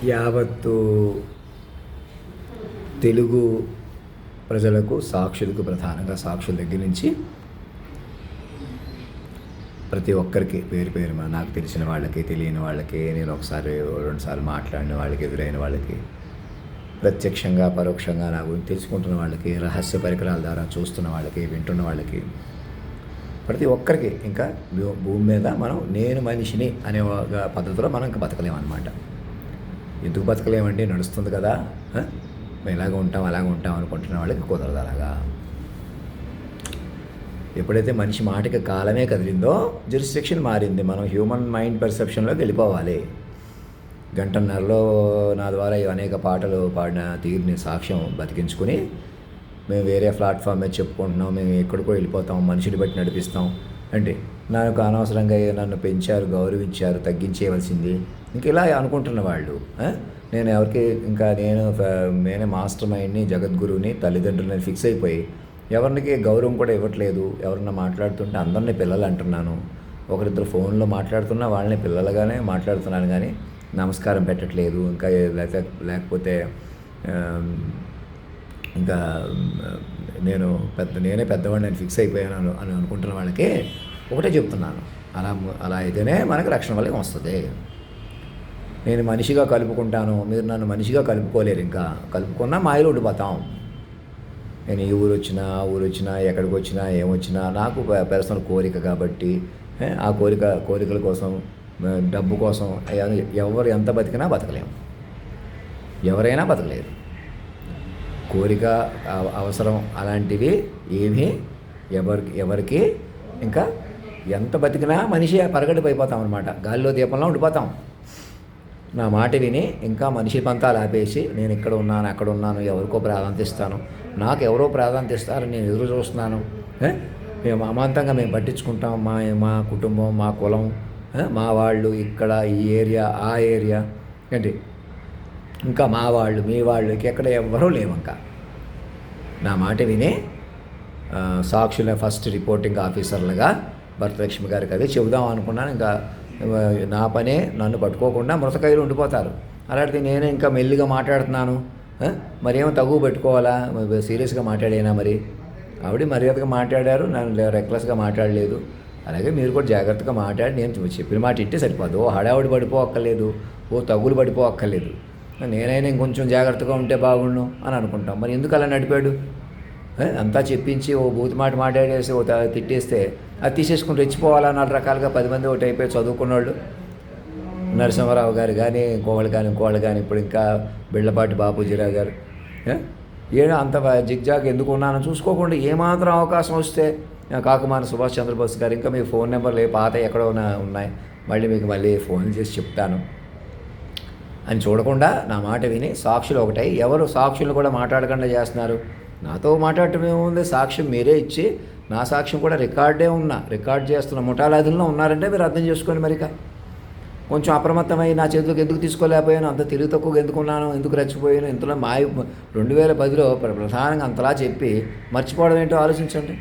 యావత్తు తెలుగు ప్రజలకు, సాక్షులకు, ప్రధానంగా సాక్షుల దగ్గర నుంచి ప్రతి ఒక్కరికి పేరు పేరు నాకు తెలిసిన వాళ్ళకి, తెలియని వాళ్ళకి, నేను ఒకసారి రెండుసార్లు మాట్లాడిన వాళ్ళకి, ఎదురైన వాళ్ళకి, ప్రత్యక్షంగా పరోక్షంగా నా గురించి తెలుసుకుంటున్న వాళ్ళకి, రహస్య పరికరాల ద్వారా చూస్తున్న వాళ్ళకి, వింటున్న వాళ్ళకి, ప్రతి ఒక్కరికి ఇంకా భూమి మీద మనం నేను మనిషిని అనే పద్ధతిలో మనం ఇంకా బతకలేమన్నమాట. ఎందుకు బతకలేమంటే నడుస్తుంది కదా, మేము ఇలాగ ఉంటాం అలాగ ఉంటాం అనుకుంటున్న వాళ్ళకి కుదరదు. అలాగా ఎప్పుడైతే మనిషి మాటకి కాలమే కదిలిందో జ్యూరిస్డిక్షన్ మారింది. మనం హ్యూమన్ మైండ్ పర్సెప్షన్లోకి వెళ్ళిపోవాలి. గంటన్నరలో నా ద్వారా అనేక పాటలు పాడిన తీరుని సాక్ష్యం బతికించుకుని మేము వేరే ప్లాట్ఫామ్ మీద చెప్పుకుంటున్నాం, మేము ఎక్కడికో వెళ్ళిపోతాం, మనుషులు బట్టి నడిపిస్తాం అంటే నాకు అనవసరంగా నన్ను పెంచారు, గౌరవించారు, తగ్గించేయవలసింది ఇంక ఇలా అనుకుంటున్న వాళ్ళు, నేను ఎవరికి ఇంకా నేనే మాస్టర్ మైండ్ని, జగద్గురుని, తల్లిదండ్రులని ఫిక్స్ అయిపోయి ఎవరికి గౌరవం కూడా ఇవ్వట్లేదు. ఎవరన్నా మాట్లాడుతుంటే అందరినీ పిల్లలు అంటున్నాను, ఒకరిద్దరు ఫోన్లో మాట్లాడుతున్నా వాళ్ళని పిల్లలుగానే మాట్లాడుతున్నాను, కానీ నమస్కారం పెట్టట్లేదు. ఇంకా లేకపోతే ఇంకా నేనే పెద్దవాడిని నేను ఫిక్స్ అయిపోయాను అని అనుకుంటున్న వాళ్ళకి ఒకటే చెప్తున్నాను, అలా అయితేనే మనకు రక్షణ వల్ల వస్తుంది. నేను మనిషిగా కలుపుకుంటాను, మీరు నన్ను మనిషిగా కలుపుకోలేరు. ఇంకా కలుపుకున్నా మాయలో ఉండిపోతాం. నేను ఈ ఊరు వచ్చినా, ఆ ఊరు వచ్చినా, ఎక్కడికి వచ్చినా, ఏమొచ్చినా నాకు పర్సనల్ కోరిక కాబట్టి ఆ కోరికల కోసం, డబ్బు కోసం ఎవరు ఎంత బతికినా బతకలేము, ఎవరైనా బతకలేరు. కోరిక, అవసరం అలాంటివి ఏమీ ఎవరికి ఇంకా ఎంత బతికినా మనిషి పరగడిపోయిపోతాం అనమాట, గాలిలో దీపంలో ఉండిపోతాం. నా మాట విని ఇంకా మనిషి పంతాలు ఆపేసి నేను ఇక్కడ ఉన్నాను, అక్కడ ఉన్నాను, ఎవరికో ప్రాధాన్యత ఇస్తాను, నాకు ఎవరో ప్రాధాన్యత ఇస్తారని నేను ఎదురు చూస్తున్నాను, మేము అమాంతంగా మేము పట్టించుకుంటాం, మా కుటుంబం, మా కులం, మా వాళ్ళు, ఇక్కడ ఈ ఏరియా, ఆ ఏరియా ఏంటి, ఇంకా మా వాళ్ళు, మీ వాళ్ళు, ఎక్కడ ఎవ్వరూ లేవు. ఇంకా నా మాట విని సాక్షుల ఫస్ట్ రిపోర్టింగ్ ఆఫీసర్లుగా భరతలక్ష్మి గారికి అదే చెబుదాం అనుకున్నాను. ఇంకా నా పనే నన్ను పట్టుకోకుండా మృతకాయలు ఉండిపోతారు. అలాంటిది నేనే ఇంకా మెల్లిగా మాట్లాడుతున్నాను, మరేమో తగువ పెట్టుకోవాలా, సీరియస్గా మాట్లాడేనా? మరి ఆవిడ మర్యాదగా మాట్లాడారు, నన్ను రెక్లెస్గా మాట్లాడలేదు. అలాగే మీరు కూడా జాగ్రత్తగా మాట్లాడి నేను చెప్పిన మాట ఇంటే సరిపోదు. ఓ హడావుడి పడిపోక్కర్లేదు, ఓ తగులు పడిపోక్కర్లేదు. నేనైనా ఇంకొంచెం జాగ్రత్తగా ఉంటే బాగుండు అని అనుకుంటాం. మరి ఎందుకు అలా నడిపాడు? అంతా చెప్పించి ఓ బూతు మాట మాట్లాడేసి ఓ తిట్టేస్తే అది తీసేసుకుని రెచ్చిపోవాలా? 4 రకాలుగా 10 మంది ఒకటి అయిపోయి చదువుకున్నవాళ్ళు, నరసింహారావు గారు కానీ, ఇంకోళ్ళు కానీ, ఇప్పుడు ఇంకా బిళ్ళపాటి బాపూజీరావు గారు, అంత జిగ్జాగ్ ఎందుకు ఉన్నానో చూసుకోకుండా ఏమాత్రం అవకాశం వస్తే కాకుమాన సుభాష్ చంద్రబోస్ గారు, ఇంకా మీ ఫోన్ నెంబర్లు పాత ఎక్కడో ఉన్నాయి, మళ్ళీ ఫోన్ చేసి చెప్తాను అని చూడకుండా నా మాట విని సాక్షులు ఒకటై ఎవరు సాక్షులు కూడా మాట్లాడకుండా చేస్తున్నారు. నాతో మాట్లాడటం ఏముంది, సాక్ష్యం మీరే ఇచ్చి నా సాక్ష్యం కూడా రికార్డ్ చేస్తున్న ముఠాలాదుల్లో ఉన్నారంటే మీరు అర్థం చేసుకోండి. మరిక కొంచెం అప్రమత్తమై నా చేతులకు ఎందుకు తీసుకోలేకపోయాను, అంత తెలివి తక్కువగా ఎందుకున్నాను, ఎందుకు రెచ్చిపోయాను, ఇంతలో 2010లో ప్రధానంగా అంతలా చెప్పి మర్చిపోవడం ఏంటో ఆలోచించండి.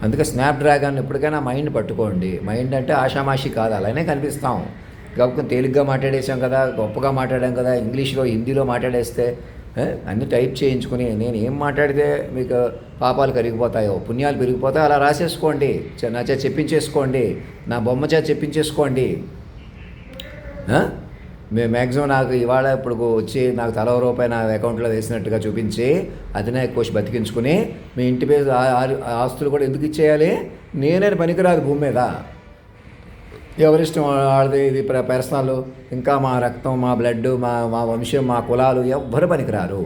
అందుకే స్నాప్డ్రాగన్ ఎప్పటికైనా మైండ్ పట్టుకోండి. మైండ్ అంటే ఆషామాషి కాదు, అలానే కనిపిస్తాం. కాబట్టి తేలిగ్గా మాట్లాడేసాం కదా, గొప్పగా మాట్లాడాం కదా, ఇంగ్లీష్లో హిందీలో మాట్లాడేస్తే అన్నీ టైప్ చేయించుకుని నేను ఏం మాట్లాడితే మీకు పాపాలు కరిగిపోతాయో, పుణ్యాలు పెరిగిపోతాయో అలా రాసేసుకోండి, నా చేత చెప్పించేసుకోండి, నా బొమ్మ చేత చెప్పించేసుకోండి. మేము మ్యాక్సిమం నాకు ఇవాళ ఇప్పుడు వచ్చి నాకు తల రూపాయి నా అకౌంట్లో వేసినట్టుగా చూపించి అధినాయక కోష్ బతికించుకుని మీ ఇంటి మీద ఆస్తులు కూడా ఎందుకు ఇచ్చేయాలి? నేనే పనికిరాదు భూమి మీద. ఎవరిష్టం వాళ్ళది, ఇది పర్సనల్. ఇంకా మా రక్తం, మా బ్లడ్, మా వంశం, మా కులాలు ఎవ్వరు పనికిరారు.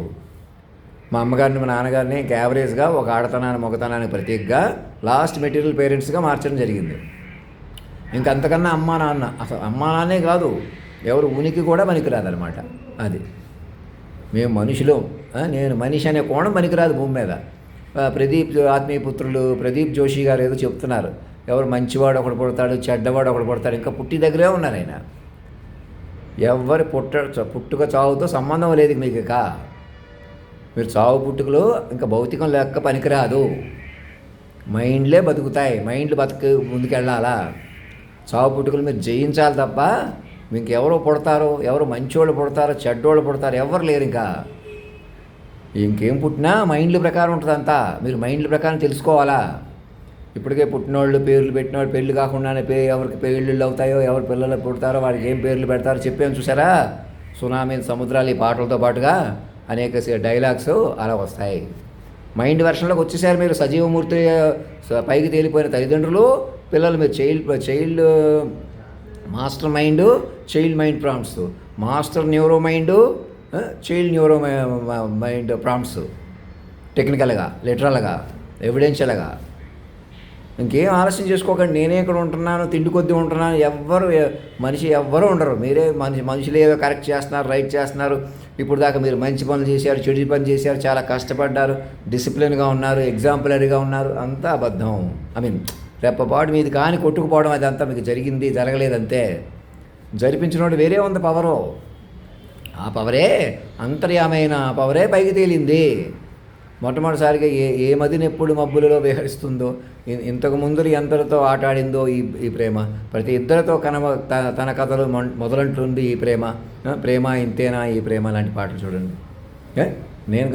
మా అమ్మగారిని, మా నాన్నగారిని ఇంకా యావరేజ్గా ఒక ఆడతనాన్ని, మొగతనాన్ని ప్రతీకగా లాస్ట్ మెటీరియల్ పేరెంట్స్గా మార్చడం జరిగింది. ఇంకంతకన్నా అమ్మా నాన్న, అసలు అమ్మా నాన్నే కాదు, ఎవరు ఉనికి కూడా పనికిరాదనమాట. అది మేము మనుషులు, నేను మనిషి అనే కోణం పనికిరాదు భూమి మీద. ప్రదీప్ ఆత్మీయ పుత్రులు ప్రదీప్ జోషి గారు ఏదో చెప్తున్నారు, ఎవరు మంచివాడు ఒకడు పుడతాడు, చెడ్డవాడు ఒకడు పుడతాడు. ఇంకా పుట్టి దగ్గరే ఉన్నారు ఆయన. ఎవరి పుట్టుక చావుతో సంబంధం లేదు మీకు. ఇక మీరు చావు పుట్టుకలు ఇంకా భౌతికం లెక్క పనికిరాదు, మైండ్లే బతుకుతాయి. మైండ్లు ముందుకెళ్ళాలా? చావు పుట్టుకలు మీరు జయించాలి తప్ప ఇంకెవరో పుడతారో, ఎవరు మంచోళ్ళు పుడతారో చెడ్డోళ్ళు పుడతారు, ఎవరు లేరు ఇంకా. ఇంకేం పుట్టినా మైండ్ల ప్రకారం ఉంటుంది అంతా. మీరు మైండ్ల ప్రకారం తెలుసుకోవాలా. ఇప్పటికే పుట్టినోళ్ళు పేర్లు పెట్టినోళ్ళు పెళ్ళి కాకుండానే ఎవరికి పెళ్ళిళ్ళు అవుతాయో, ఎవరు పిల్లలు పుడతారో వారికి ఏం పేర్లు పెడతారో చెప్పాను చూసారా. సునామీ, సముద్రాలు, ఈ పాటలతో పాటుగా అనేక డైలాగ్స్ అలా వస్తాయి. మైండ్ వెర్షన్లోకి వచ్చేసారు మీరు. సజీవమూర్తి పైకి తేలిపోయిన తల్లిదండ్రులు, పిల్లలు మీరు child master mind, child mind prompts, master neuro mind, child neuro mind prompts, టెక్నికల్గా, లిటరల్గా, ఎవిడెన్షియల్గా. ఇంకేం ఆలస్యం చేసుకోకండి. నేనే ఇక్కడ ఉంటున్నాను, తిండి కొద్దీ ఉంటున్నాను, మనిషి ఎవ్వరూ ఉండరు. మీరే మనుషులు ఏవో కరెక్ట్ చేస్తున్నారు, రైట్ చేస్తున్నారు. ఇప్పుడు దాకా మీరు మంచి పనులు చేశారు, చెడు పని చేశారు, చాలా కష్టపడ్డారు, డిసిప్లిన్గా ఉన్నారు, ఎగ్జాంపులరీగా ఉన్నారు, అంతా అబద్ధం. రెప్పపాటు మీది కానీ కొట్టుకుపోవడం అదంతా మీకు జరిగింది, జరగలేదంతే. జరిపించినోడు వేరే ఉంది పవరు. ఆ పవరే అంతర్యామైన పవరే పైకి తేలింది. మొట్టమొదటిసారిగా ఏ మదిని ఎప్పుడు మబ్బులలో విహరిస్తుందో, ఇంతకు ముందు ఎందరితో ఆటాడిందో ఈ ప్రేమ, ప్రతి ఇద్దరితో తన కథలు మొదలంటుంది ఈ ప్రేమ. ప్రేమ ఇంతేనా ఈ ప్రేమ లాంటి పాటలు చూడండి. నేను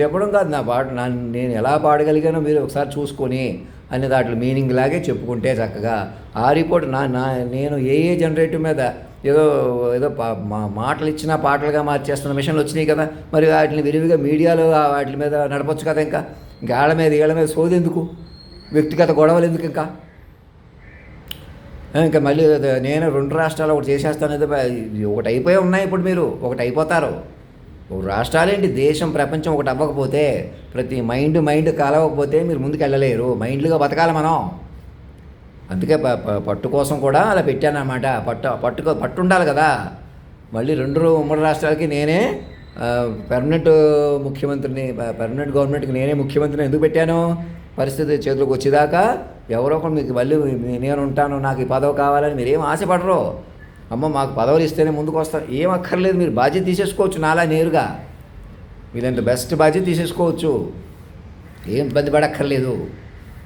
చెప్పడం కాదు, నా పాట నేను ఎలా పాడగలిగానో మీరు ఒకసారి చూసుకొని అన్ని దాంట్లో మీనింగ్ లాగే చెప్పుకుంటే చక్కగా. ఆ రిపోర్ట్ నేను ఏ జనరేటివ్ మీద ఏదో మాటలు ఇచ్చిన పాటలుగా మార్చేస్తున్న మిషన్లు వచ్చినాయి కదా, మరి వాటిని విరివిగా మీడియాలో వాటి మీద నడపచ్చు కదా. ఇంకా వీళ్ళ మీద సోదెందుకు, వ్యక్తిగత గొడవలు ఎందుకు? ఇంకా మళ్ళీ నేను 2 రాష్ట్రాలు ఒకటి చేసేస్తాను, ఒకటి అయిపోయి ఉన్నాయి. ఇప్పుడు మీరు ఒకటి అయిపోతారు. రాష్ట్రాలేంటి, దేశం, ప్రపంచం ఒకటి అవ్వకపోతే, ప్రతి మైండ్ కలవకపోతే మీరు ముందుకు వెళ్ళలేరు. మైండ్లుగా బతకాలి మనం. అందుకే పట్టు కోసం కూడా అలా పెట్టానన్నమాట. పట్టు ఉండాలి కదా. మళ్ళీ 2 ఉమ్మడి రాష్ట్రాలకి నేనే పర్మనెంట్ ముఖ్యమంత్రిని, పర్మనెంట్ గవర్నమెంట్కి నేనే ముఖ్యమంత్రిని ఎందుకు పెట్టాను? పరిస్థితి చేతులకు వచ్చేదాకా ఎవరో ఒకరు మీకు మళ్ళీ నేను ఉంటాను, నాకు ఈ పదవి కావాలని మీరేం ఆశపడరు. అమ్మ మాకు పదవులు ఇస్తేనే ముందుకు వస్తారు, ఏం అక్కర్లేదు. మీరు బాధ్యత తీసేసుకోవచ్చు, నాలా నేరుగా వీళ్ళంత బెస్ట్ బాధ్యత తీసేసుకోవచ్చు, ఏం ఇబ్బంది పడక్కర్లేదు.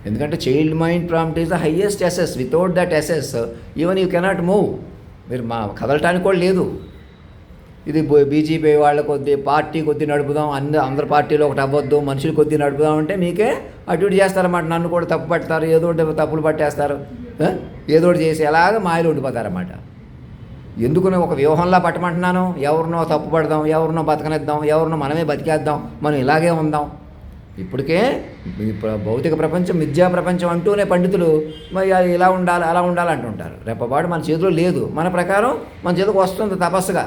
ఎందుకంటే child mind prompt is the highest assess. Without that assess even you cannot move. మీరు కదలటానికి కూడా లేదు. ఇది బీజేపీ వాళ్ళ కొద్దీ, పార్టీ కొద్దీ నడుపుదాం, అందరి పార్టీలో ఒకటి అవ్వద్దు, మనుషులు కొద్దీ నడుపుదాం అంటే మీకే అటు ఇటు చేస్తారన్నమాట. నన్ను కూడా తప్పు పడతారు, ఏదో ఒకటి తప్పులు పట్టేస్తారు, ఏదో ఒకటి చేసి ఎలాగ మాయలు ఉండిపోతారన్నమాట. ఎందుకు నేను ఒక వ్యూహంలా పట్టమంటున్నాను? ఎవరినో తప్పు పడదాం, ఎవరినో బతకనిద్దాం, ఎవరినో మనమే బతికేద్దాం, మనం ఇలాగే ఉందాం. ఇప్పటికే భౌతిక ప్రపంచం, మిథ్యా ప్రపంచం అంటూనే పండితులు మరి ఇలా ఉండాలి, అలా ఉండాలి అంటుంటారు. రెప్పపాటు మన చేతిలో లేదు. మన ప్రకారం మన చేతికి వస్తుంది తపస్సుగా.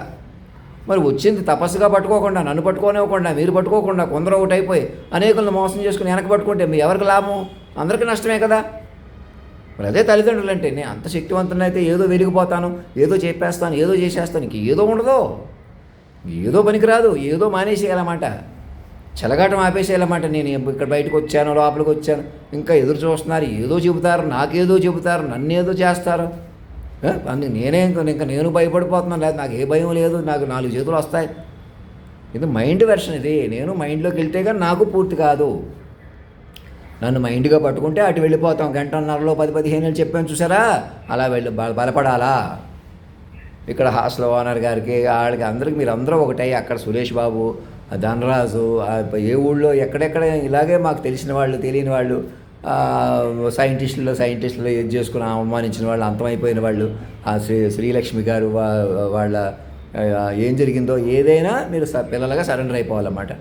మరి వచ్చింది తపస్సుగా పట్టుకోకుండా, నన్ను పట్టుకోనివ్వకుండా, మీరు పట్టుకోకుండా, కొందరు ఒకటి అయిపోయి అనేకులను మోసం చేసుకుని వెనక పట్టుకుంటే మీ ఎవరికి లాభం? అందరికీ నష్టమే కదా. మరి అదే తల్లిదండ్రులు అంటే, నేను అంత శక్తివంతునైతే ఏదో వెలిగిపోతాను, ఏదో చెప్పేస్తాను, ఏదో చేసేస్తాను, ఇంక ఏదో ఉండదు, ఏదో పనికిరాదు, ఏదో మానేసేయాలన్నమాట, చెలగాటం ఆపేసేయాలన్నమాట. నేను ఇక్కడ బయటకు వచ్చాను, లోపలికి వచ్చాను, ఇంకా ఎదురు చూస్తున్నారు, ఏదో చెబుతారు, నాకేదో చెబుతారు, నన్నేదో చేస్తారు. అందుకు ఇంకా నేను భయపడిపోతున్నాను. లేదు, నాకు ఏ భయం లేదు, నాకు 4 చేతులు వస్తాయి. ఇది మైండ్ వెర్షన్. ఇది నేను మైండ్లోకి వెళ్తే కానీ నాకు పూర్తి కాదు. నన్ను మైండ్గా పట్టుకుంటే అటు వెళ్ళిపోతాం. 1.5 గంటలో 10-15 ఏళ్ళు చెప్పాను చూసారా, అలా బలపడాలా. ఇక్కడ హాస్టల్ ఓనర్ గారికి, వాళ్ళకి, అందరికి మీరు అందరూ ఒకటై, అక్కడ సురేష్ బాబు, ధనరాజు, ఏ ఊళ్ళో ఎక్కడెక్కడ ఇలాగే మాకు తెలిసిన వాళ్ళు, తెలియని వాళ్ళు, సైంటిస్టులు ఏది చేసుకుని అవమానించిన వాళ్ళు, అంతమైపోయిన వాళ్ళు, శ్రీలక్ష్మి గారు వాళ్ళ ఏం జరిగిందో ఏదైనా మీరు పిల్లలుగా సరెండర్ అయిపోవాలన్నమాట.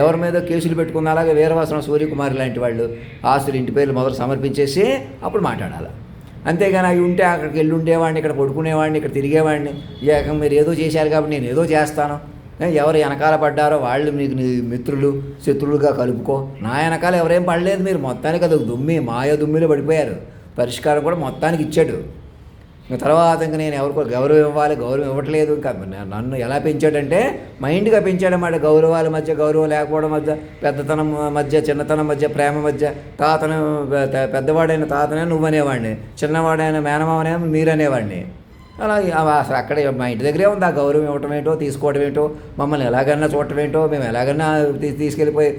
ఎవరి మీద కేసులు పెట్టుకున్న, అలాగే వీరవాసన, సూర్యకుమారి లాంటి వాళ్ళు ఆస్తులు, ఇంటి పేర్లు మొదలు సమర్పించేసి అప్పుడు మాట్లాడాలి. అంతేగాని అవి ఉంటే అక్కడికి వెళ్ళి ఉండేవాడిని, ఇక్కడ పడుకునేవాడిని, ఇక్కడ తిరిగేవాడిని, ఏకంగా మీరు ఏదో చేశారు కాబట్టి నేను ఏదో చేస్తాను, ఎవరు వెనకాల పడ్డారో వాళ్ళు మీకు మిత్రులు, శత్రువులుగా కలుపుకో. నా వెనకాల ఎవరేం పడలేదు, మీరు మొత్తానికి అది మాయ దుమ్మిలో పడిపోయారు. పరిష్కారం కూడా మొత్తానికి ఇచ్చాడు. తర్వాత ఇంకా నేను ఎవరికో గౌరవం ఇవ్వాలి, గౌరవం ఇవ్వట్లేదు. ఇంకా నన్ను ఎలా పెంచాడంటే మైండ్గా పెంచాడన్నమాట. గౌరవాల మధ్య, గౌరవం లేకపోవడం మధ్య, పెద్దతనం మధ్య, చిన్నతనం మధ్య, ప్రేమ మధ్య. పెద్దవాడైన తాతనే నువ్వనేవాడిని, చిన్నవాడైన మేనమావనే మీరనేవాడిని. అలా అసలు అక్కడే మా ఇంటి దగ్గరే ఉంది. ఆ గౌరవం ఇవ్వటం ఏంటో, తీసుకోవడం ఏంటో, మమ్మల్ని ఎలాగన్నా చూడటం ఏంటో, మేము ఎలాగన్నా తీసుకెళ్ళిపోయి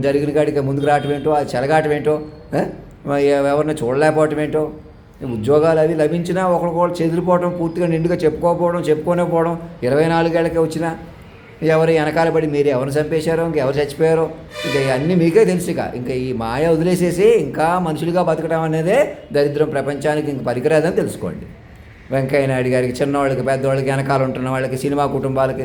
జరిగిన కాడికి ముందుకు రావటం ఏంటో, అది చెలగాటం ఏంటో, ఎవరిని చూడలేకపోవటం ఏంటో, ఉద్యోగాలు అవి లభించినా ఒకరికొకరు చెదిరిపోవడం, పూర్తిగా నిండుగా చెప్పుకోలేకపోవడం 24 ఏళ్ళకే వచ్చినా ఎవరు వెనకాల పడి మీరు ఎవరిని చంపేశారో, ఇంకెవరు చచ్చిపోయారో, ఇక అన్నీ మీకే తెలుసు. ఇంకా ఈ మాయ వదిలేసేసి ఇంకా మనుషులుగా బతకడం అనేదే దరిద్రం, ప్రపంచానికి ఇంక పనికిరాదని తెలుసుకోండి. వెంకయ్య నాయుడు గారికి, చిన్నవాళ్ళకి, పెద్దవాళ్ళకి, వెనకాల ఉంటున్న వాళ్ళకి, సినిమా కుటుంబాలకి,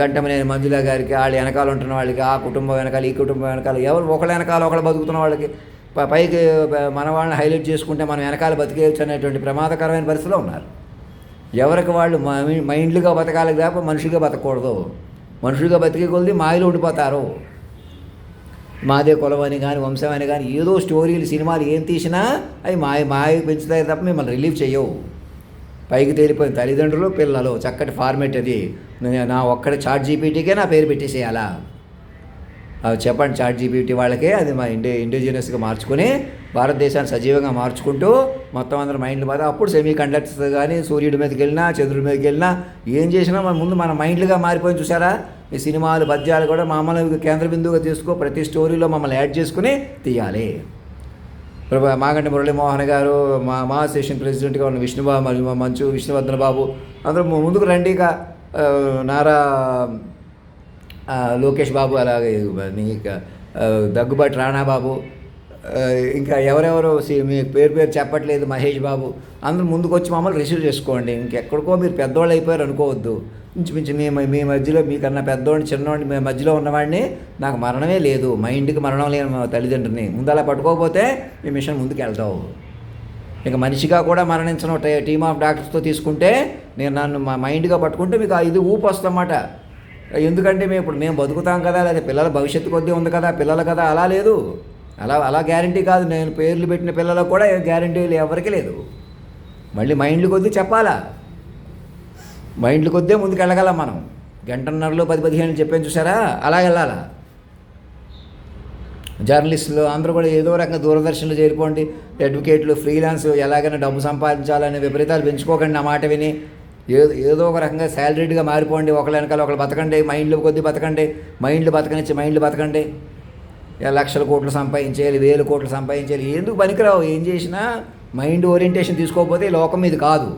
గంటమనేని మంజుల గారికి, వాళ్ళు వెనకాల ఉంటున్న వాళ్ళకి, ఆ కుటుంబం వెనకాల, ఈ కుటుంబం వెనకాల, ఎవరు ఒకళ్ళ వెనకాల ఒకళ్ళు బతుకుతున్న వాళ్ళకి పైకి మన వాళ్ళని హైలైట్ చేసుకుంటే మనం వెనకాల బతికేయచ్చు అనేటువంటి ప్రమాదకరమైన పరిస్థితిలో ఉన్నారు. ఎవరికి వాళ్ళు మైండ్లుగా బతకాలి తప్ప మనుషులుగా బతకూడదు. మనుషులుగా బతికే కొద్ది మాయలో ఉండిపోతారు. మాదే కులం అని కానీ, వంశం అని కానీ, ఏదో స్టోరీలు, సినిమాలు ఏం తీసినా అవి మాయ పెంచుతాయి తప్ప మిమ్మల్ని రిలీవ్ చేయవు. పైకి తేలిపోయిన తల్లిదండ్రులు, పిల్లలు, చక్కటి ఫార్మేట్ అది. నా ఒక్కడి ChatGPTకే నా పేరు పెట్టేసేయాలా? అవి చెప్పండి ChatGPT వాళ్ళకే. అది మా ఇండిజినస్గా మార్చుకొని భారతదేశాన్ని సజీవంగా మార్చుకుంటూ మొత్తం అందరూ మైండ్లు బాగా. అప్పుడు సెమీ కండక్టర్స్ కానీ, సూర్యుడి మీదకి వెళ్ళినా, చంద్రుడి మీదకి వెళ్ళినా, ఏం చేసినా ముందు మన మైండ్లుగా మారిపోయింది. చూసారా? ఈ సినిమాలు, పద్యాలు కూడా మమ్మల్ని కేంద్ర బిందువుగా తీసుకో, ప్రతి స్టోరీలో మమ్మల్ని యాడ్ చేసుకుని తీయాలి. మాగంటి మురళీమోహన్ గారు, మా స్టేషన్ ప్రెసిడెంట్గా ఉన్న విష్ణువర్ధన బాబు అందరూ ముందుకు రండి. ఇక నారా లోకేష్ బాబు, అలాగే దగ్గుబాటి రాణాబాబు, ఇంకా ఎవరెవరో మీ పేరు చెప్పట్లేదు, మహేష్ బాబు, అందరూ ముందుకు వచ్చి మమ్మల్ని రిసీవ్ చేసుకోండి. ఇంకెక్కడికో మీరు పెద్దవాళ్ళు అయిపోయారు అనుకోవద్దు. ఇంచుమించు మీ మధ్యలో, మీకన్నా పెద్దవాడిని, చిన్నవాడిని, మీ మధ్యలో ఉన్నవాడిని, నాకు మరణమే లేదు, మైండ్కి మరణం లేని మా తల్లిదండ్రుని ముందు అలా పట్టుకోకపోతే ఈ మిషన్ ముందుకు వెళ్తావు. ఇక మనిషిగా కూడా మరణించడం టీమ్ ఆఫ్ డాక్టర్స్తో తీసుకుంటే, నన్ను మా మైండ్గా పట్టుకుంటే మీకు ఇది ఊపు వస్తుందన్నమాట. ఎందుకంటే మేము బతుకుతాం కదా, లేదా పిల్లల భవిష్యత్తు కొద్దీ ఉంది కదా, పిల్లలు కదా, అలా లేదు. అలా గ్యారంటీ కాదు. నేను పేర్లు పెట్టిన పిల్లలకు కూడా గ్యారంటీ ఎవరికి లేదు. మళ్ళీ మైండ్లు కొద్దీ చెప్పాలా, మైండ్లు కొద్దే ముందుకు వెళ్ళగలం మనం. గంటన్నరలో 10-15 చెప్పాను చూసారా, అలా వెళ్ళాలా. జర్నలిస్టులు అందరూ కూడా ఏదో రకంగా దూరదర్శన్లో చేరిపోండి. అడ్వకేట్లు, ఫ్రీలాన్స్, ఎలాగైనా డబ్బు సంపాదించాలని విపరీతాలు పెంచుకోకండి. నా మాట విని ఏదో ఒక రకంగా శాలరీడ్గా మారిపోండి. ఒకళ్ళ వెనకాల ఒకళ్ళు బతకండి, మైండ్లు కొద్దీ బతకండి, మైండ్లు బతకండి. లక్షల కోట్లు సంపాదించేయాలి, 1000 కోట్లు సంపాదించాలి, ఎందుకు పనికిరావు. ఏం చేసినా మైండ్ ఓరియంటేషన్ తీసుకోకపోతే లోకం ఇది కాదు.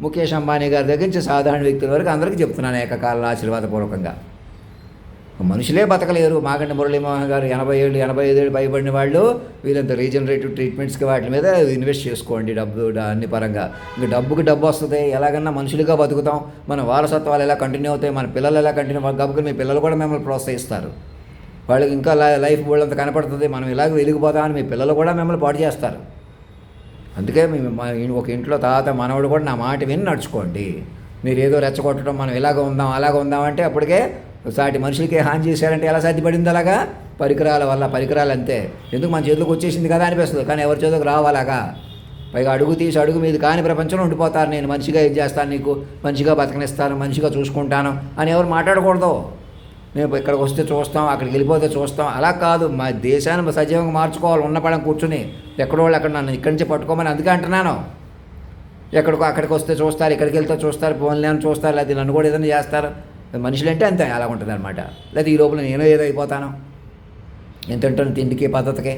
ముఖేష్ అంబానీ గారి దగ్గర నుంచి సాధారణ వ్యక్తుల వరకు అందరికీ చెప్తున్నాను ఏకకాలంలో ఆశీర్వాదపూర్వకంగా. మనుషులే బతకలేరు. మాగంటి మురళీమోహన్ గారు 80 ఏళ్ళు, 85 ఏళ్ళు పైబడిన వాళ్ళు, వీళ్ళంతా రీజనరేటివ్ ట్రీట్మెంట్స్కి వాటి మీద ఇన్వెస్ట్ చేసుకోండి. డబ్బు అన్ని పరంగా. ఇంకా డబ్బుకి డబ్బు వస్తుంది. ఎలాగన్నా మనుషులుగా బతుకుతాం. మన వారసత్వాలు ఎలా కంటిన్యూ అవుతాయి, మన పిల్లలు ఎలా కంటిన్యూ కాబట్టి మీ పిల్లలు కూడా మిమ్మల్ని ప్రోత్సహిస్తారు. వాళ్ళకి ఇంకా లైఫ్ బోల్డ్ అంత కనపడుతుంది. మనం ఇలాగ వెలిగిపోతామని మీ పిల్లలు కూడా మిమ్మల్ని పాటు చేస్తారు. అందుకే ఒక ఇంట్లో తాత మనవడు కూడా నా మాట విని నడుచుకోండి. మీరు ఏదో రెచ్చగొట్టడం, మనం ఇలాగ ఉందాం అలాగ ఉందాం అంటే అప్పటికే సాటి మనుషులకి హాని చేశారంటే ఎలా సాధ్యపడింది? అలాగా పరికరాల వల్ల. పరికరాలు అంతే. ఎందుకు మన చేతిలోకి వచ్చేసింది కదా అనిపిస్తుంది, కానీ ఎవరి చేతిలోకి రావాలాగా. పైగా అడుగు మీద కాని ప్రపంచంలో ఉండిపోతారు. నేను మనిషిగా ఏం చేస్తాను, నీకు మంచిగా బతకనిస్తాను, మంచిగా చూసుకుంటాను అని ఎవరు మాట్లాడకూడదు. మేము ఇక్కడికి వస్తే చూస్తాం, అక్కడికి వెళ్ళిపోతే చూస్తాం, అలా కాదు. మా దేశాన్ని సజీవంగా మార్చుకోవాలి. ఉన్న పడం కూర్చుని ఎక్కడో వాళ్ళు అక్కడ నన్ను ఇక్కడి నుంచి పట్టుకోమని అందుకే అంటున్నాను. అక్కడికి వస్తే చూస్తారు, ఇక్కడికి వెళ్తే చూస్తారు, ఫోన్లు అని చూస్తారు, లేకపోతే నన్ను కూడా ఏదైనా చేస్తారు. మనుషులు అంటే అంతే, అలా ఉంటుంది అనమాట. లేదా ఈ లోపల నేను ఏదో అయిపోతాను, ఎంత తింటాను తిండికి పద్ధతికే.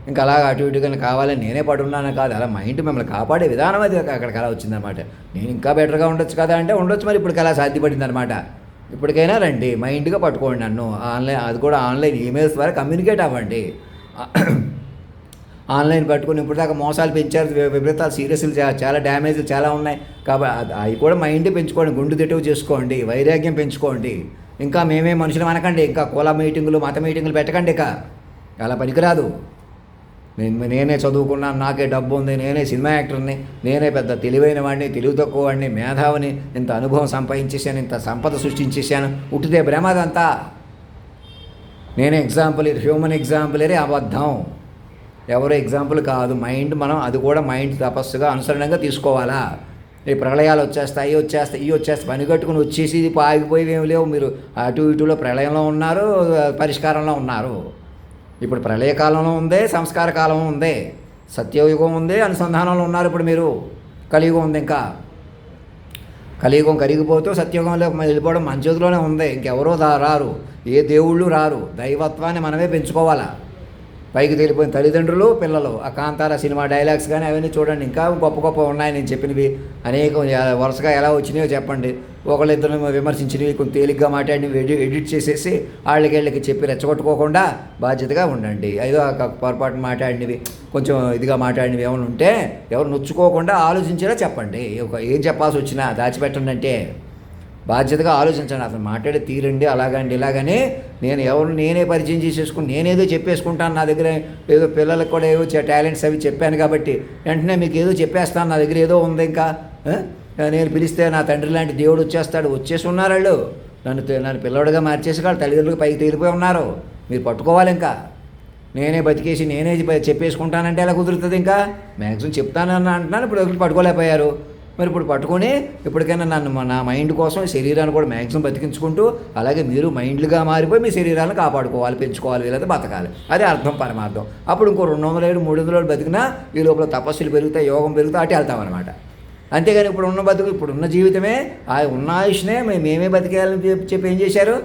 ఇంకా అలా అటు ఇటుగా కావాలని నేనే పడున్నాను కాదు. అలా మైండ్ మిమ్మల్ని కాపాడే విధానం అది అక్కడికి అలా వచ్చిందనమాట. నేను ఇంకా బెటర్గా ఉండొచ్చు కదా అంటే ఉండొచ్చు, మరి ఇప్పటికి అలా సాధ్యపడింది అనమాట. ఇప్పటికైనా రండి, మైండ్గా పట్టుకోండి నన్ను. అది కూడా ఆన్లైన్ ఈమెయిల్స్ ద్వారా కమ్యూనికేట్ అవ్వండి. ఆన్లైన్ పట్టుకుని ఇప్పుడు దాకా మోసాలు పెంచారు, విపరీతాలు, సీరియస్లు, చాలా డ్యామేజ్లు చాలా ఉన్నాయి. కాబట్టి అవి కూడా మైండ్ పెంచుకోండి, గుండు తెటువు చేసుకోండి, వైరాగ్యం పెంచుకోండి. ఇంకా మేమే మనుషులు అనకండి, ఇంకా కుల మీటింగులు, మత మీటింగులు పెట్టకండి. ఇక అలా పనికిరాదు. నేనే చదువుకున్నాను, నాకే డబ్బు ఉంది, నేనే సినిమా యాక్టర్ని, నేనే పెద్ద తెలివైన వాడిని, తెలివి తక్కువ వాడిని, మేధావిని, ఇంత అనుభవం సంపాదించేసాను, ఇంత సంపద సృష్టించేసాను. ఉట్టిదే భ్రమదంతా. నేనే ఎగ్జాంపుల్, హ్యూమన్ ఎగ్జాంపులరీ అబద్ధం. ఎవరో ఎగ్జాంపుల్ కాదు. మైండ్ మనం అది కూడా మైండ్ తపస్సుగా అనుసరణంగా తీసుకోవాలా. ఈ ప్రళయాలు వచ్చేస్తాయి, ఇవి వచ్చేస్తాయి, పని కట్టుకుని వచ్చేసి ఆగిపోయి ఏమి లేవు. మీరు అటు ఇటులో ప్రళయంలో ఉన్నారు, పరిష్కారంలో ఉన్నారు. ఇప్పుడు ప్రళయకాలంలో ఉందే, సంస్కార కాలం ఉందే, సత్యయుగం ఉంది, అనుసంధానంలో ఉన్నారు. ఇప్పుడు మీరు కలియుగం ఉంది. ఇంకా కలియుగం కరిగిపోతూ సత్యయుగంలో వెళ్ళిపోవడం మన చేతిలోనే ఉంది. ఇంకెవరో రారు, ఏ దేవుళ్ళు రారు. దైవత్వాన్ని మనమే పెంచుకోవాలా. పైకి తేలిపోయిన తల్లిదండ్రులు, పిల్లలు. ఆ కాంతార సినిమా డైలాగ్స్ కానీ అవన్నీ చూడండి, ఇంకా గొప్ప గొప్ప ఉన్నాయి నేను చెప్పినవి. అనేకం వరుసగా ఎలా వచ్చినాయో చెప్పండి. ఒకళ్ళిద్దరు విమర్శించినవి, కొంచెం తేలిగ్గా మాట్లాడినవి ఎడిట్ చేసేసి వీళ్ళకి చెప్పి రెచ్చగొట్టుకోకుండా బాధ్యతగా ఉండండి. ఏదో పొరపాటు మాట్లాడినవి, కొంచెం ఇదిగా మాట్లాడినవి ఏమైనా ఉంటే ఎవరు నొచ్చుకోకుండా ఆలోచించేలా చెప్పండి. ఏం చెప్పాల్సి వచ్చినా దాచిపెట్టండి. అంటే బాధ్యతగా ఆలోచించండి. అతను మాట్లాడే తీరండి అలాగండి ఇలాగని నేనే పరిచయం చేసేసుకుని నేనేదో చెప్పేసుకుంటాను. నా దగ్గర ఏదో పిల్లలకు కూడా ఏవో టాలెంట్స్ అవి చెప్పాను కాబట్టి వెంటనే మీకు ఏదో చెప్పేస్తాను, నా దగ్గర ఏదో ఉంది ఇంకా నేను పిలిస్తే నా తండ్రి లాంటి దేవుడు వచ్చేసి ఉన్నారు వాళ్ళు. నన్ను పిల్లవాడుగా మార్చేసి వాళ్ళు తల్లిదండ్రులకు పైకి తేలిపోయి ఉన్నారు. మీరు పట్టుకోవాలి. ఇంకా నేనే బతికేసి నేనే చెప్పేసుకుంటానంటే ఎలా కుదురుతుంది? ఇంకా మ్యాక్సిమం చెప్తానని అంటున్నాను, ఇప్పుడు పట్టుకోలేకపోయారు. మరి ఇప్పుడు పట్టుకొని ఇప్పటికైనా నా మైండ్ కోసం శరీరాన్ని కూడా మ్యాక్సిమం బతికించుకుంటూ, అలాగే మీరు మైండ్లుగా మారిపోయి మీ శరీరాన్ని కాపాడుకోవాలి, పెంచుకోవాలి, వీళ్ళైతే బతకాలి. అదే అర్థం, పరమార్థం. అప్పుడు ఇంకో 200 ఏళ్ళు 300 ఏళ్ళు బతికినా ఈ లోపల తపస్సులు పెరుగుతాయి, యోగం పెరుగుతాయి, అటు వెళ్తామన్నమాట. అంతేగాని ఇప్పుడున్న జీవితమే ఉన్న ఆయుష్నే మేమే బతికేయాలని చెప్పి ఏం చేశారు?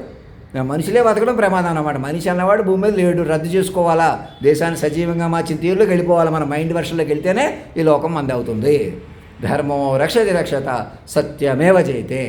మనుషులే బతకడం ప్రమాదం అన్నమాట. మనిషి అన్నవాడు భూమి మీద లేడు. రద్దు చేసుకోవాలా, దేశాన్ని సజీవంగా మార్చిన తీరులోకి వెళ్ళిపోవాలి. మన మైండ్ వర్షన్లోకి వెళ్తేనే ఈ లోకం మంది అవుతుంది. ధర్మో రక్షతి రక్షత సత్యమేవ జయతే.